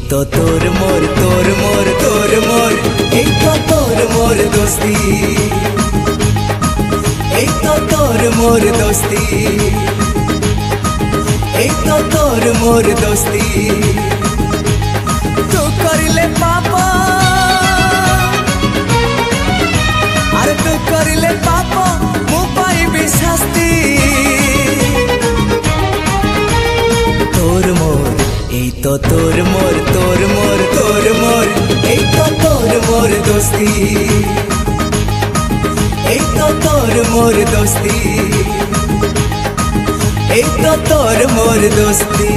तो तोर मोर तोर मोर तोर मोर एक तो तोर मोर दोस्ती, एक तो तोर मोर दोस्ती, एक तो तोर मोर दोस्ती। तू करिले पापा अरे तू करिले पापा मु पाइबी शास्ति। तोर मोर এই তো তোর মোর তোর মোর তোর মোর এই তো তোর মোর দোস্তি, এই তো তোর মোর দোস্তি, এই তো তোর মোর দোস্তি।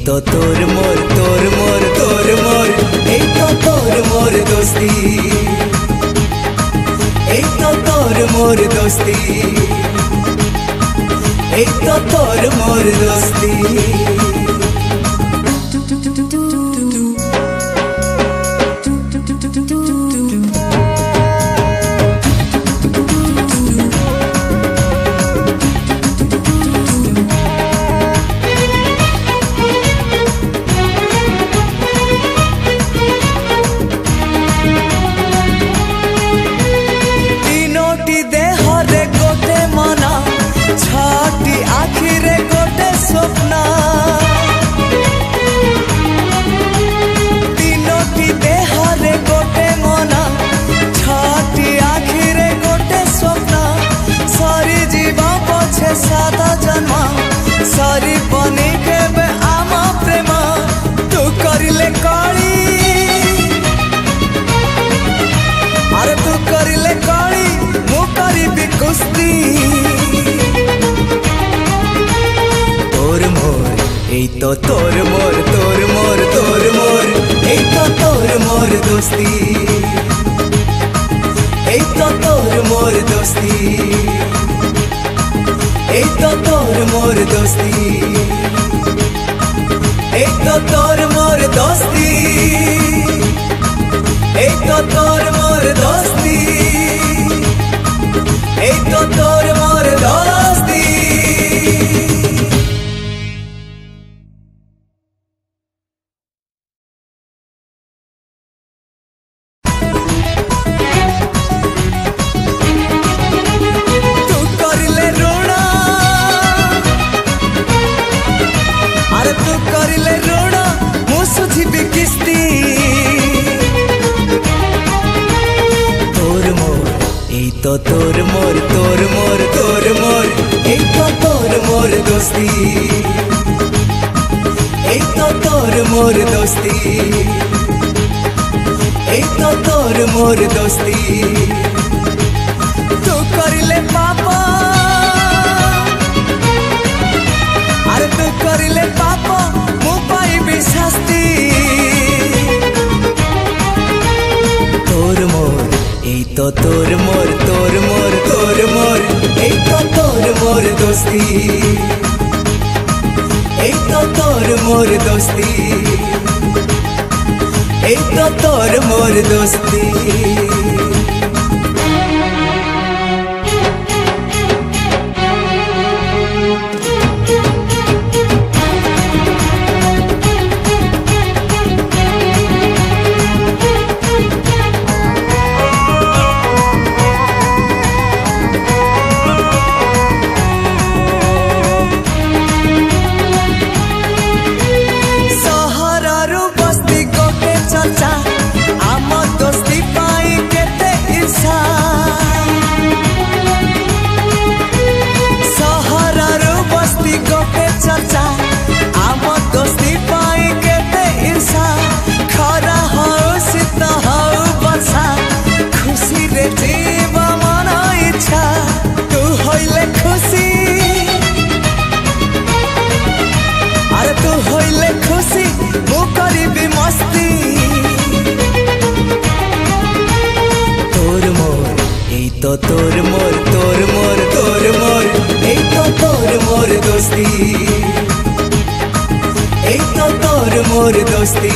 तो तोर मोर तोर मोर तोर मोर एक तो तोर मोर दोस्ती, एक तो तोर मोर दोस्ती, एक तो तोर मोर दोस्ती। सारी बनी के आमा प्रेम तू करिले काली, अरे तू करिले काली मु करिबी कुस्ती। तोर मोर এই তো তোর মোর তোর মোর তোর মোর এই তো তোর মোর दोस्ती, এই তো তোর মোর दोस्ती, एक तो तोर मोर दोस्ती, एक तो तोर मोर दोस्ती, एक तो तोर मोर दोस्ती, एक तो तोर मोर दोस्ती। तो तोर मोर तोर मोर तोर मोर एक तो तोर मोर दोस्ती, एक तो तोर मोर दोस्ती, एक तो तोर मोर दोस्ती। तू करिले पापा अरे तू करिले पापा मु पाइबी शास्ति। तोर मोर এই তো তোর মোর তোর মোর তোর মোর এই তো তোর মোর दोस्ती, এই তো তোর মোর दोस्ती, এই তো তোর মোর दोस्ती। दोस्ती,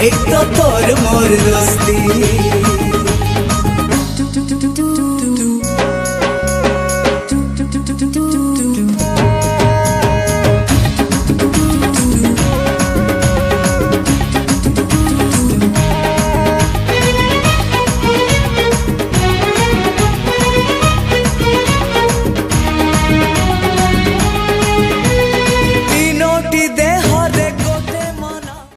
एक तो तोर मोर दोस्ती।